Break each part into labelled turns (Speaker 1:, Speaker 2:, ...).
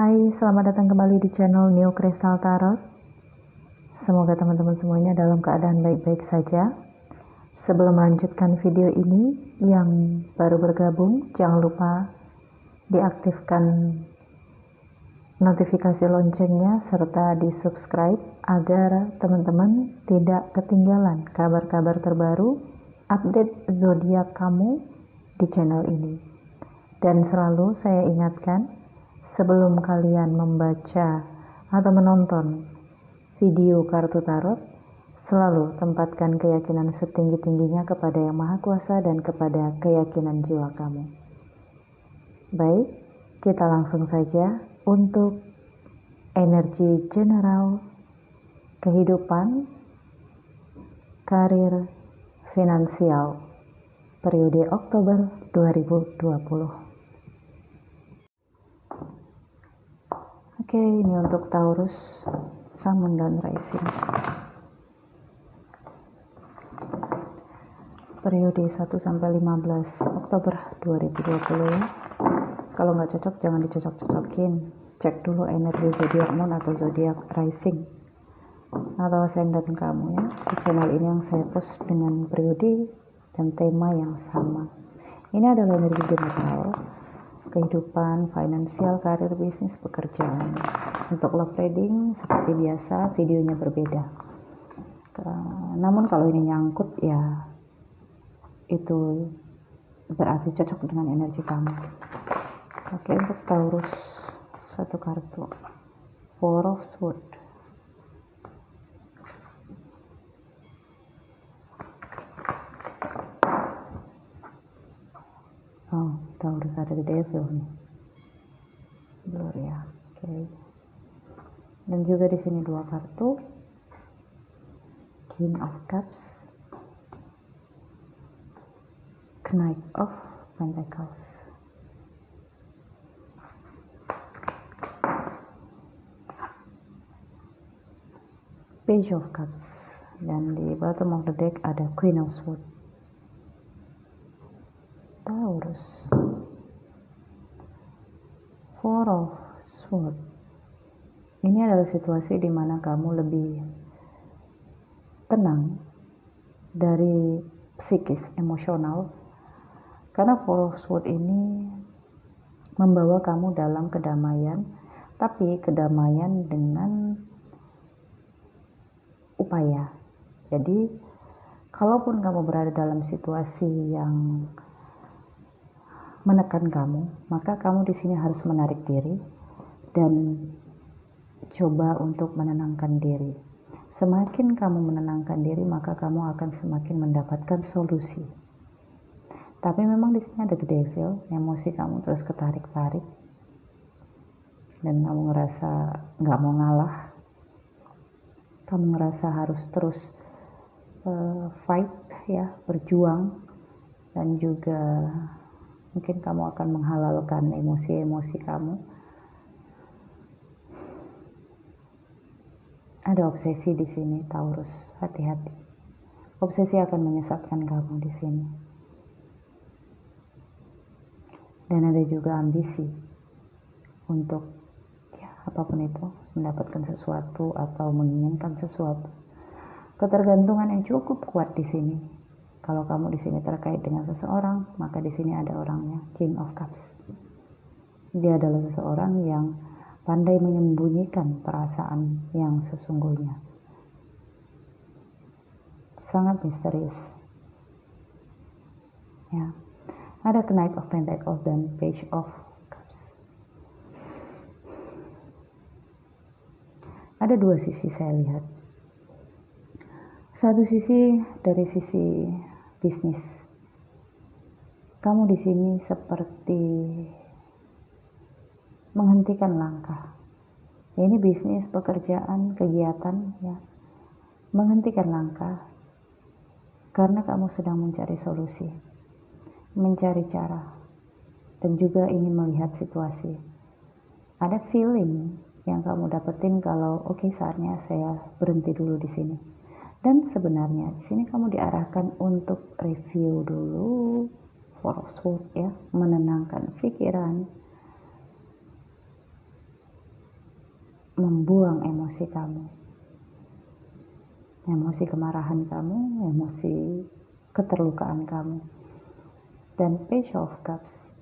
Speaker 1: Hai, selamat datang kembali di channel New Crystal Tarot. Semoga teman-teman semuanya dalam keadaan baik-baik saja. Sebelum melanjutkan video ini, yang baru bergabung, jangan lupa diaktifkan notifikasi loncengnya serta di subscribe agar teman-teman tidak ketinggalan kabar-kabar terbaru, update zodiak kamu di channel ini. Dan selalu saya ingatkan, sebelum kalian membaca atau menonton video kartu tarot, selalu tempatkan keyakinan setinggi-tingginya kepada Yang Maha Kuasa dan kepada keyakinan jiwa kamu. Baik, kita langsung saja untuk energi general kehidupan, karir, finansial periode Oktober 2020. Oke, ini untuk Taurus, Sun, Moon, dan Rising. Periode 1-15 Oktober 2020 ya. Kalau nggak cocok jangan dicocok-cocokin. Cek dulu energi zodiak Moon atau zodiak Rising atau ascendant kamu ya. Di channel ini yang saya post dengan periode dan tema yang sama. Ini adalah energi general kehidupan, finansial, karir, bisnis, pekerjaan. Untuk love reading seperti biasa videonya berbeda. Namun kalau ini nyangkut ya itu berarti cocok dengan energi kamu. Oke, untuk Taurus satu kartu, Four of Swords. Oh, Taurus ada di Devil nih. Gloria. Oke. Dan juga di sini dua kartu. King of Cups. Knight of Pentacles. Page of Cups. Dan di bottom of the deck ada Queen of Swords. Taurus, Four of Swords. Ini adalah situasi di mana kamu lebih tenang dari psikis, emosional, karena Four of Swords ini membawa kamu dalam kedamaian, tapi kedamaian dengan upaya. Jadi, kalaupun kamu berada dalam situasi yang menekan kamu, maka kamu di sini harus menarik diri dan coba untuk menenangkan diri. Semakin kamu menenangkan diri, maka kamu akan semakin mendapatkan solusi. Tapi memang di sini ada the devil, emosi kamu terus ketarik-tarik dan kamu ngerasa nggak mau ngalah. Kamu ngerasa harus terus fight ya, berjuang, dan juga mungkin kamu akan menghalalkan emosi-emosi kamu. Ada obsesi di sini, Taurus. Hati-hati. Obsesi akan menyesatkan kamu di sini. Dan ada juga ambisi untuk ya apapun itu, mendapatkan sesuatu atau menginginkan sesuatu. Ketergantungan yang cukup kuat di sini. Kalau kamu di sini terkait dengan seseorang, maka di sini ada orangnya, King of Cups. Dia adalah seseorang yang pandai menyembunyikan perasaan yang sesungguhnya. Sangat misterius. Ya. Ada Knight of Pentacles dan Page of Cups. Ada dua sisi saya lihat. Satu sisi, dari sisi bisnis, kamu di sini seperti menghentikan langkah. Ya, ini bisnis, pekerjaan, kegiatan, ya, menghentikan langkah karena kamu sedang mencari solusi, mencari cara, dan juga ingin melihat situasi. Ada feeling yang kamu dapetin kalau oke, saatnya saya berhenti dulu di sini. Dan sebenarnya di sini kamu diarahkan untuk review dulu, forward, ya, menenangkan pikiran, membuang emosi kamu, emosi kemarahan kamu, emosi keterlukaan kamu. Dan Page of Cups,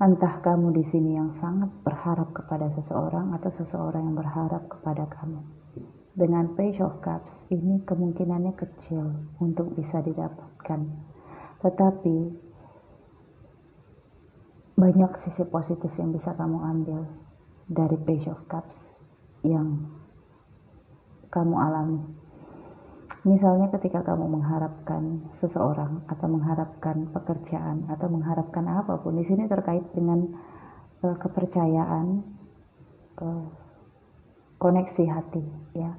Speaker 1: entah kamu di sini yang sangat berharap kepada seseorang atau seseorang yang berharap kepada kamu. Dengan Page of Cups ini kemungkinannya kecil untuk bisa didapatkan, tetapi banyak sisi positif yang bisa kamu ambil dari Page of Cups yang kamu alami. Misalnya ketika kamu mengharapkan seseorang atau mengharapkan pekerjaan atau mengharapkan apapun, di sini terkait dengan kepercayaan, koneksi hati, ya.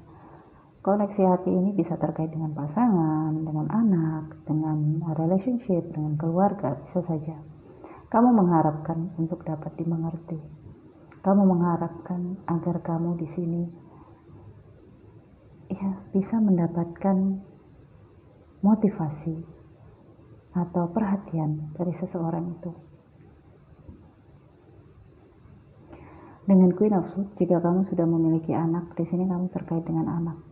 Speaker 1: Koneksi hati ini bisa terkait dengan pasangan, dengan anak, dengan relationship, dengan keluarga, bisa saja. Kamu mengharapkan untuk dapat dimengerti. Kamu mengharapkan agar kamu di sini ya bisa mendapatkan motivasi atau perhatian dari seseorang itu. Dengan Queen of Swords, jika kamu sudah memiliki anak, di sini kamu terkait dengan anak.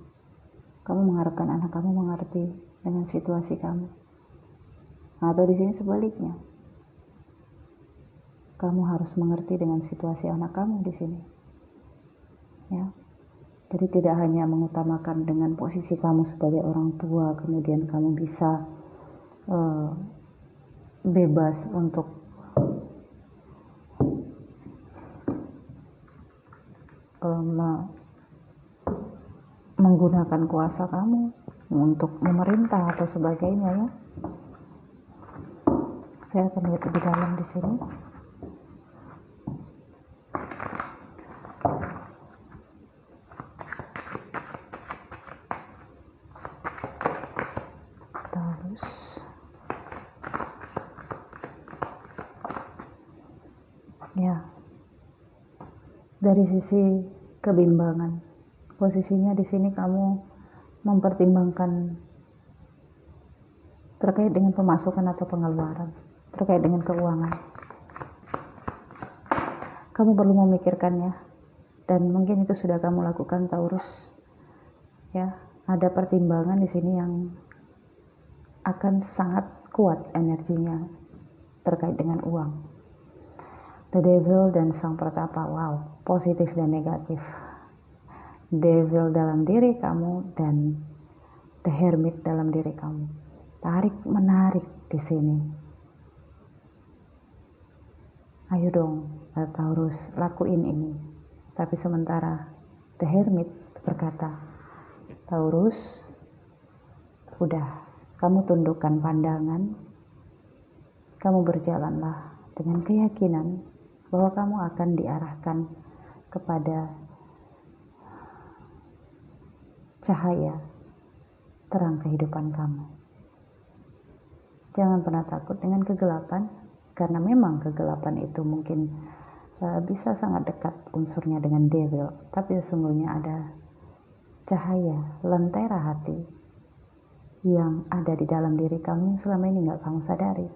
Speaker 1: Kamu mengharapkan anak kamu mengerti dengan situasi kamu. Atau di sini sebaliknya, kamu harus mengerti dengan situasi anak kamu di sini. Ya. Jadi tidak hanya mengutamakan dengan posisi kamu sebagai orang tua, kemudian kamu bisa bebas untuk menggunakan kuasa kamu untuk memerintah atau sebagainya, ya. Saya akan lihat lebih dalam di sini. Terus ya, dari sisi kebimbangan, posisinya di sini kamu mempertimbangkan terkait dengan pemasukan atau pengeluaran, terkait dengan keuangan. Kamu perlu memikirkannya, dan mungkin itu sudah kamu lakukan, Taurus. Ya, ada pertimbangan di sini yang akan sangat kuat energinya terkait dengan uang. The Devil dan Sang Pertapa, wow, positif dan negatif. Devil dalam diri kamu dan The Hermit dalam diri kamu. Tarik menarik di sini. Ayo dong, Taurus, lakuin ini. Tapi sementara The Hermit berkata, Taurus, udah, kamu tundukkan pandangan, kamu berjalanlah dengan keyakinan bahwa kamu akan diarahkan kepada cahaya terang kehidupan kamu. Jangan pernah takut dengan kegelapan, karena memang kegelapan itu mungkin bisa sangat dekat unsurnya dengan devil, tapi sesungguhnya ada cahaya, lentera hati yang ada di dalam diri kamu yang selama ini gak kamu sadari.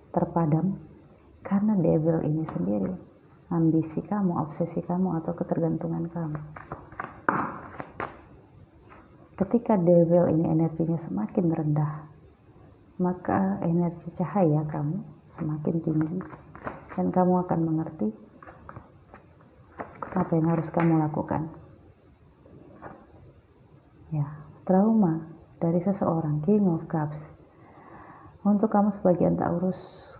Speaker 1: Terpadam karena devil ini sendiri, ambisi kamu, obsesi kamu, atau ketergantungan kamu. Ketika devil ini energinya semakin rendah, maka energi cahaya kamu semakin tinggi, dan kamu akan mengerti apa yang harus kamu lakukan. Ya, trauma dari seseorang, King of Cups. Untuk kamu sebagian Taurus,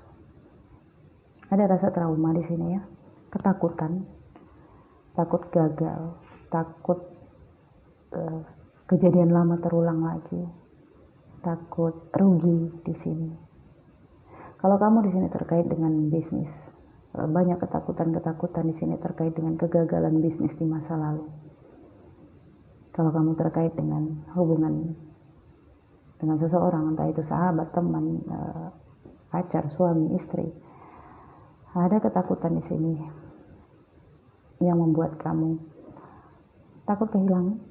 Speaker 1: ada rasa trauma di sini, ya. Ketakutan, takut gagal, takut kejadian lama terulang lagi, takut rugi di sini. Kalau kamu di sini terkait dengan bisnis, banyak ketakutan di sini terkait dengan kegagalan bisnis di masa lalu. Kalau kamu terkait dengan hubungan dengan seseorang, entah itu sahabat, teman, pacar, suami, istri, ada ketakutan di sini yang membuat kamu takut kehilangan,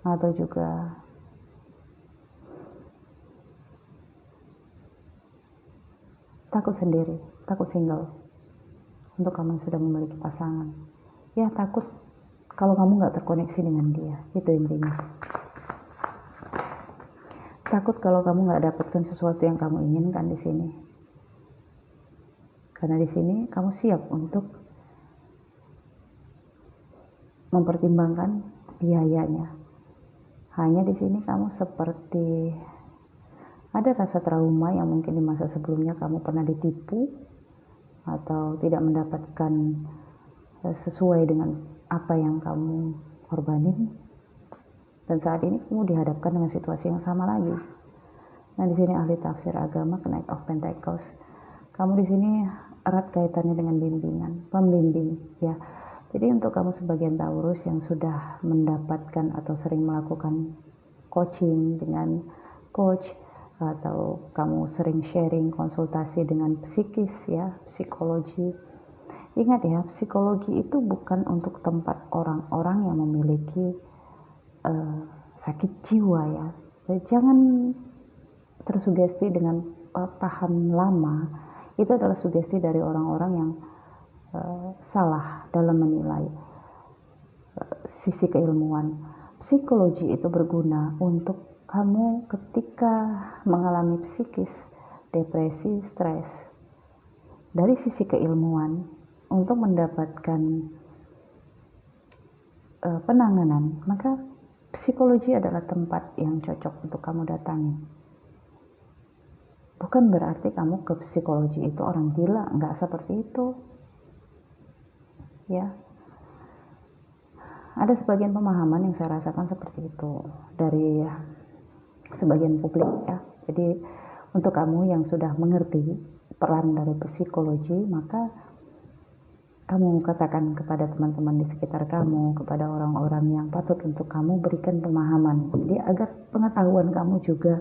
Speaker 1: atau juga takut sendiri, takut single untuk kamu yang sudah memiliki pasangan. Ya, takut kalau kamu nggak terkoneksi dengan dia, itu intinya. Takut kalau kamu nggak dapatkan sesuatu yang kamu inginkan di sini. Karena di sini kamu siap untuk mempertimbangkan biayanya. Hanya di sini kamu seperti ada rasa trauma yang mungkin di masa sebelumnya kamu pernah ditipu atau tidak mendapatkan sesuai dengan apa yang kamu korbanin. Dan saat ini kamu dihadapkan dengan situasi yang sama lagi. Nah, di sini ahli tafsir agama, Knight of Pentacles. Kamu di sini erat kaitannya dengan bimbingan, pembimbing, ya. Jadi untuk kamu sebagian Taurus yang sudah mendapatkan atau sering melakukan coaching dengan coach, atau kamu sering sharing konsultasi dengan psikis, ya, psikologi. Ingat ya, psikologi itu bukan untuk tempat orang-orang yang memiliki sakit jiwa, ya. Jadi jangan tersugesti dengan paham lama. Itu adalah sugesti dari orang-orang yang salah dalam menilai sisi keilmuan. Psikologi itu berguna untuk kamu ketika mengalami psikis, depresi, stres. Dari sisi keilmuan, untuk mendapatkan penanganan, maka psikologi adalah tempat yang cocok untuk kamu datangi. Bukan berarti kamu ke psikologi itu orang gila, enggak seperti itu. Ya. Ada sebagian pemahaman yang saya rasakan seperti itu dari sebagian publik, ya. Jadi untuk kamu yang sudah mengerti peran dari psikologi, maka kamu katakan kepada teman-teman di sekitar kamu, kepada orang-orang yang patut untuk kamu berikan pemahaman. Jadi agar pengetahuan kamu juga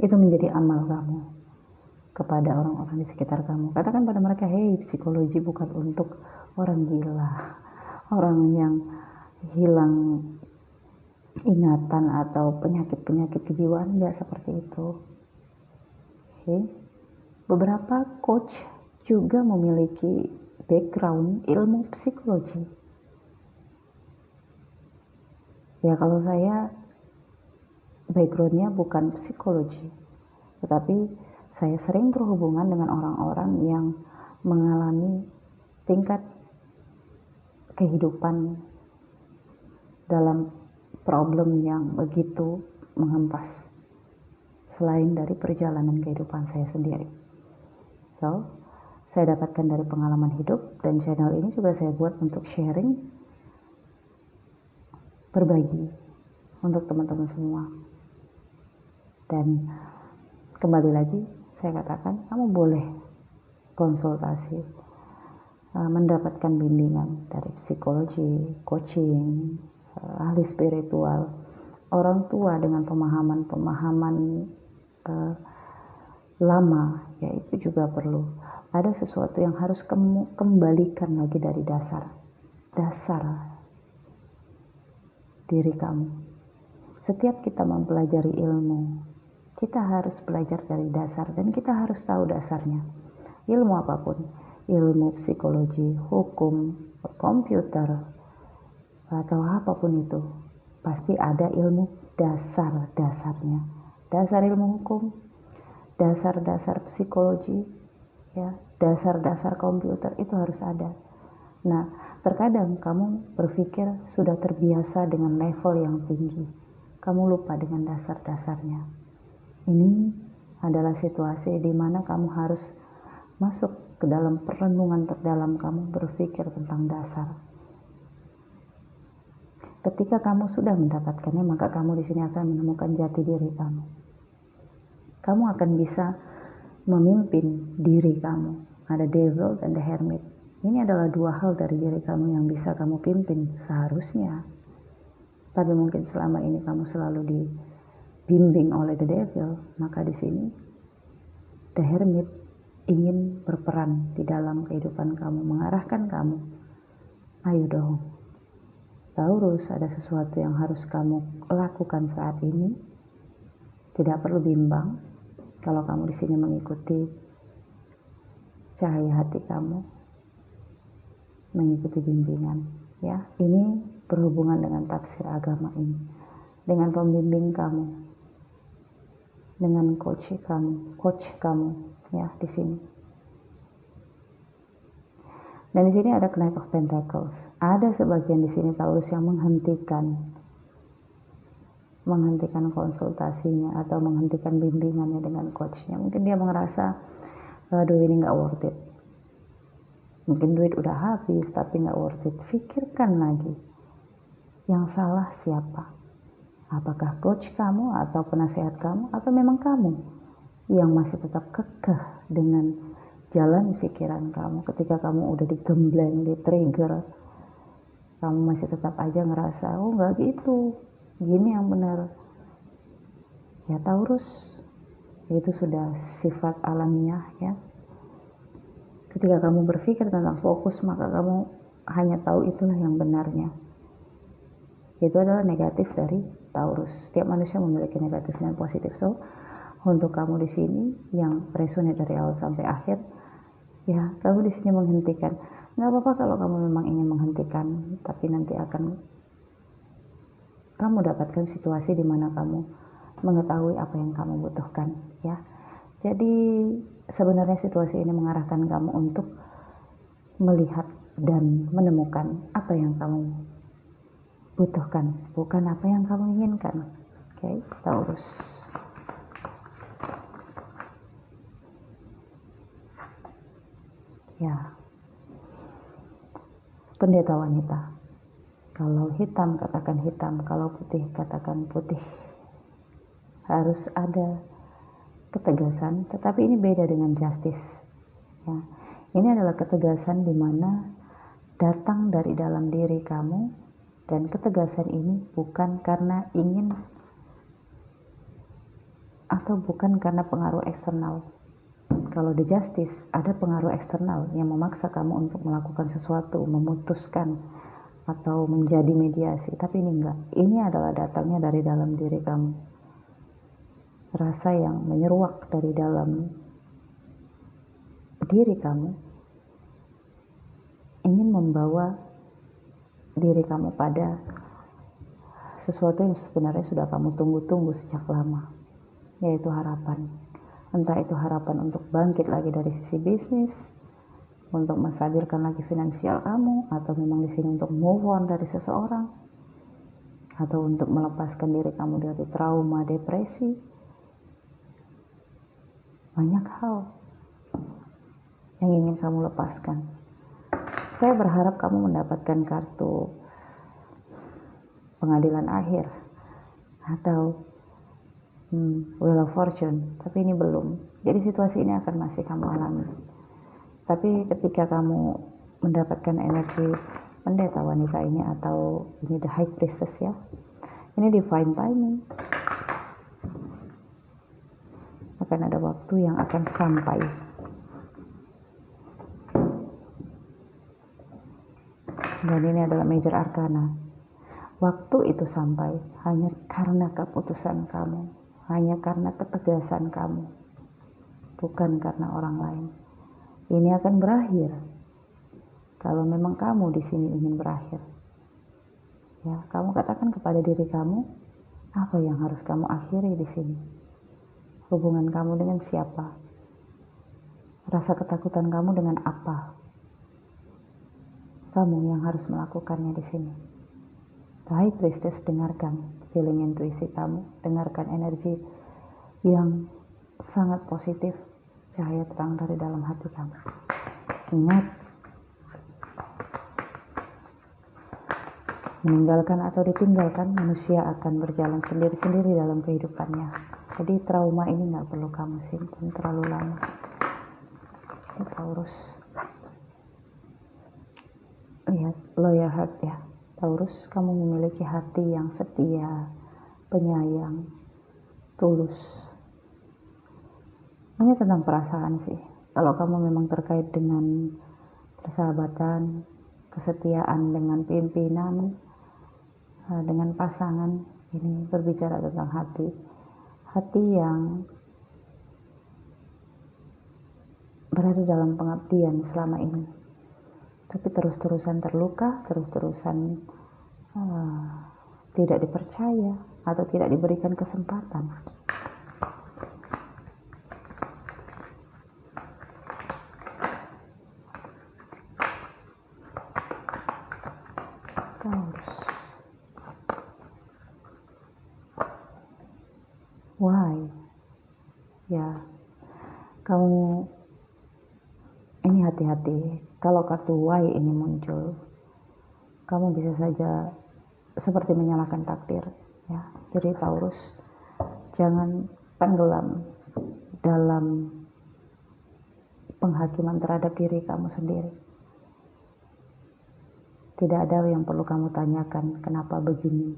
Speaker 1: itu menjadi amal kamu kepada orang-orang di sekitar kamu. Katakan pada mereka, hey, psikologi bukan untuk orang gila, orang yang hilang ingatan atau penyakit-penyakit kejiwaan, enggak seperti itu. Okay. Beberapa coach juga memiliki background ilmu psikologi. Ya, kalau saya backgroundnya bukan psikologi, tetapi saya sering berhubungan dengan orang-orang yang mengalami tingkat kehidupan dalam problem yang begitu menghempas selain dari perjalanan kehidupan saya sendiri. So, saya dapatkan dari pengalaman hidup, dan channel ini juga saya buat untuk sharing, berbagi untuk teman-teman semua. Dan kembali lagi saya katakan, kamu boleh konsultasi, mendapatkan bimbingan dari psikologi, coaching, ahli spiritual, orang tua dengan pemahaman lama, ya, itu juga perlu. Ada sesuatu yang harus kamu kembalikan lagi dari dasar diri kamu. Setiap kita mempelajari ilmu, kita harus belajar dari dasar, dan kita harus tahu dasarnya. Ilmu apapun, ilmu psikologi, hukum, komputer, atau apapun itu, pasti ada ilmu dasar-dasarnya. Dasar ilmu hukum, dasar-dasar psikologi, ya, dasar-dasar komputer, itu harus ada. Nah, terkadang kamu berpikir sudah terbiasa dengan level yang tinggi, kamu lupa dengan dasar-dasarnya. Ini adalah situasi di mana kamu harus masuk ke dalam perenungan terdalam kamu, berpikir tentang dasar. Ketika kamu sudah mendapatkannya, maka kamu di sini akan menemukan jati diri kamu. Kamu akan bisa memimpin diri kamu. Ada devil dan the hermit. Ini adalah dua hal dari diri kamu yang bisa kamu pimpin seharusnya. Tapi mungkin selama ini kamu selalu dibimbing oleh the devil, maka di sini the hermit ingin berperan di dalam kehidupan kamu, mengarahkan kamu. Ayo dong, Taurus, ada sesuatu yang harus kamu lakukan saat ini. Tidak perlu bimbang kalau kamu di sini mengikuti cahaya hati kamu, mengikuti bimbingan. Ya, ini berhubungan dengan tafsir agama ini, dengan pembimbing kamu, dengan coach kamu, ya di sini. Dan di sini ada Knight of Pentacles. Ada sebagian di sini Taurus yang menghentikan konsultasinya atau menghentikan bimbingannya dengan coachnya. Mungkin dia merasa, aduh ini nggak worth it. Mungkin duit udah habis tapi nggak worth it. Pikirkan lagi, yang salah siapa? Apakah coach kamu atau penasehat kamu, atau memang kamu yang masih tetap kekeh dengan jalan pikiran kamu? Ketika kamu udah digembleng, di-trigger, kamu masih tetap aja ngerasa, oh nggak gitu, gini yang benar. Ya Taurus, itu sudah sifat alamiah ya. Ketika kamu berpikir tentang fokus, maka kamu hanya tahu itulah yang benarnya. Itu adalah negatif dari Taurus. Setiap manusia memiliki negatif dan positif. So, untuk kamu di sini yang resonate dari awal sampai akhir, ya kamu di sini menghentikan. Nggak apa-apa kalau kamu memang ingin menghentikan, tapi nanti akan kamu dapatkan situasi di mana kamu mengetahui apa yang kamu butuhkan, ya. Jadi sebenarnya situasi ini mengarahkan kamu untuk melihat dan menemukan apa yang kamu butuhkan, bukan apa yang kamu inginkan. Oke, Taurus. Ya, pendeta wanita. Kalau hitam katakan hitam, kalau putih katakan putih. Harus ada ketegasan, tetapi ini beda dengan justice. Ya, ini adalah ketegasan di mana datang dari dalam diri kamu, dan ketegasan ini bukan karena ingin atau bukan karena pengaruh eksternal. Kalau the justice, ada pengaruh eksternal yang memaksa kamu untuk melakukan sesuatu, memutuskan atau menjadi mediasi, tapi ini enggak. Ini adalah datangnya dari dalam diri kamu. Rasa yang menyeruak dari dalam diri kamu ingin membawa diri kamu pada sesuatu yang sebenarnya sudah kamu tunggu-tunggu sejak lama, yaitu harapan. Entah itu harapan untuk bangkit lagi dari sisi bisnis, untuk menstabilkan lagi finansial kamu, atau memang di sini untuk move on dari seseorang, atau untuk melepaskan diri kamu dari trauma, depresi. Banyak hal yang ingin kamu lepaskan. Saya berharap kamu mendapatkan kartu pengadilan akhir atau Wheel of Fortune, tapi ini belum. Jadi situasi ini akan masih kamu alami. Tapi ketika kamu mendapatkan energi pendeta wanita ini, atau ini the High Priestess ya, ini divine timing. Akan ada waktu yang akan sampai. Dan ini adalah major arcana. Waktu itu sampai hanya karena keputusan kamu, hanya karena ketegasan kamu, bukan karena orang lain. Ini akan berakhir kalau memang kamu di sini ingin berakhir. Ya, kamu katakan kepada diri kamu, apa yang harus kamu akhiri di sini? Hubungan kamu dengan siapa? Rasa ketakutan kamu dengan apa? Kamu yang harus melakukannya di sini. High Priestess, dengarkan feeling intuisi kamu, dengarkan energi yang sangat positif, cahaya terang dari dalam hati kamu. Ingat, meninggalkan atau ditinggalkan, manusia akan berjalan sendiri-sendiri dalam kehidupannya. Jadi trauma ini nggak perlu kamu simpan terlalu lama. Taurus, lihat loyal heart ya. Taurus, kamu memiliki hati yang setia, penyayang, tulus. Ini tentang perasaan sih. Kalau kamu memang terkait dengan persahabatan, kesetiaan dengan pimpinan, dengan pasangan, ini berbicara tentang hati. Hati yang berada dalam pengabdian selama ini, tapi terus-terusan terluka, terus-terusan tidak dipercaya atau tidak diberikan kesempatan. Why? Ya, kamu ini hati-hati. Kalau kartu why ini muncul, kamu bisa saja seperti menyalahkan takdir. Ya, jadi Taurus, jangan tenggelam dalam penghakiman terhadap diri kamu sendiri. Tidak ada yang perlu kamu tanyakan, kenapa begini,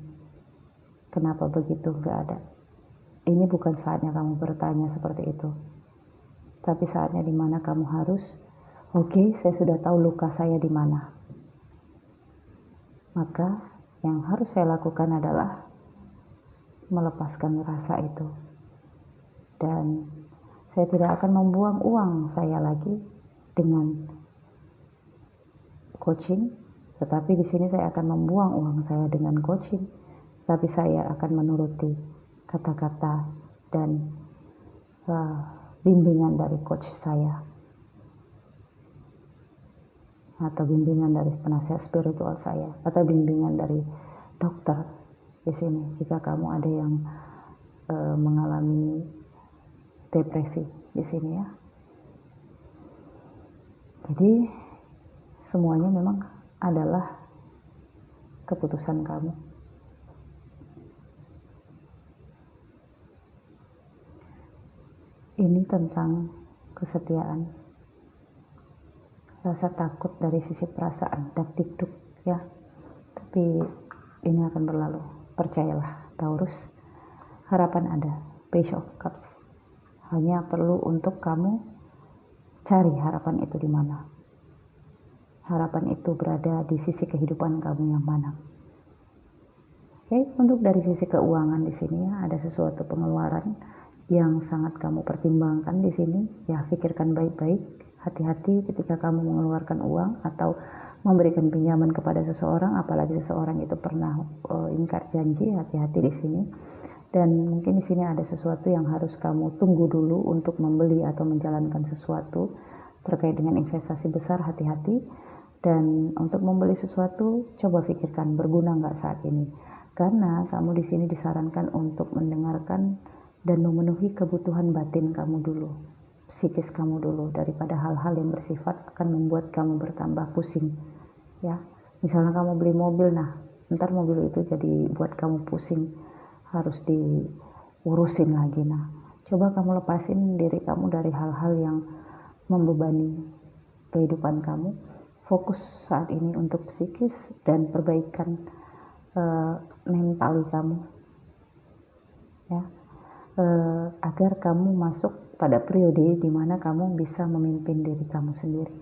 Speaker 1: kenapa begitu, nggak ada. Ini bukan saatnya kamu bertanya seperti itu, tapi saatnya dimana kamu harus, oke, saya sudah tahu luka saya di mana. Maka yang harus saya lakukan adalah melepaskan rasa itu. Dan saya tidak akan membuang uang saya lagi dengan coaching, tetapi di sini saya akan membuang uang saya dengan coaching, tapi saya akan menuruti kata-kata dan bimbingan dari coach saya atau bimbingan dari penasihat spiritual saya atau bimbingan dari dokter di sini jika kamu ada yang mengalami depresi di sini ya. Jadi semuanya memang adalah keputusan kamu. Ini tentang kesetiaan, rasa takut dari sisi perasaan, dak-dikduk ya. Tapi ini akan berlalu, percayalah Taurus. Harapan ada, Page of Cups. Hanya perlu untuk kamu cari harapan itu di mana. Harapan itu berada di sisi kehidupan kamu yang mana. Oke, untuk dari sisi keuangan di sini ya, ada sesuatu pengeluaran yang sangat kamu pertimbangkan di sini. Ya, pikirkan baik-baik. Hati-hati ketika kamu mengeluarkan uang atau memberikan pinjaman kepada seseorang, apalagi seseorang itu pernah ingkar janji. Hati-hati di sini. Dan mungkin di sini ada sesuatu yang harus kamu tunggu dulu untuk membeli atau menjalankan sesuatu terkait dengan investasi besar. Hati-hati. Dan untuk membeli sesuatu, coba pikirkan berguna nggak saat ini. Karena kamu di sini disarankan untuk mendengarkan dan memenuhi kebutuhan batin kamu dulu, psikis kamu dulu, daripada hal-hal yang bersifat akan membuat kamu bertambah pusing. Ya, misalnya kamu beli mobil, nah, ntar mobil itu jadi buat kamu pusing, harus diurusin lagi. Nah, coba kamu lepasin diri kamu dari hal-hal yang membebani kehidupan kamu. Fokus saat ini untuk psikis dan perbaikan mentali kamu. Ya. Agar kamu masuk pada periode di mana kamu bisa memimpin diri kamu sendiri.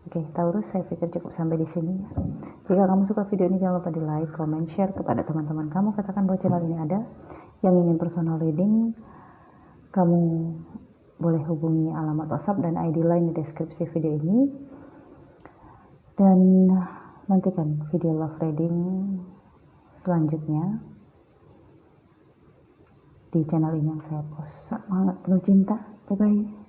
Speaker 1: Oke, Taurus, saya pikir cukup sampai di sini. Jika kamu suka video ini, jangan lupa di like, comment, share kepada teman-teman kamu. Katakan bahwa channel ini ada. Yang ingin personal reading, kamu boleh hubungi alamat WhatsApp dan ID line di deskripsi video ini. Dan nantikan video love reading selanjutnya di channel ini yang saya post. Semangat penuh cinta. Bye bye.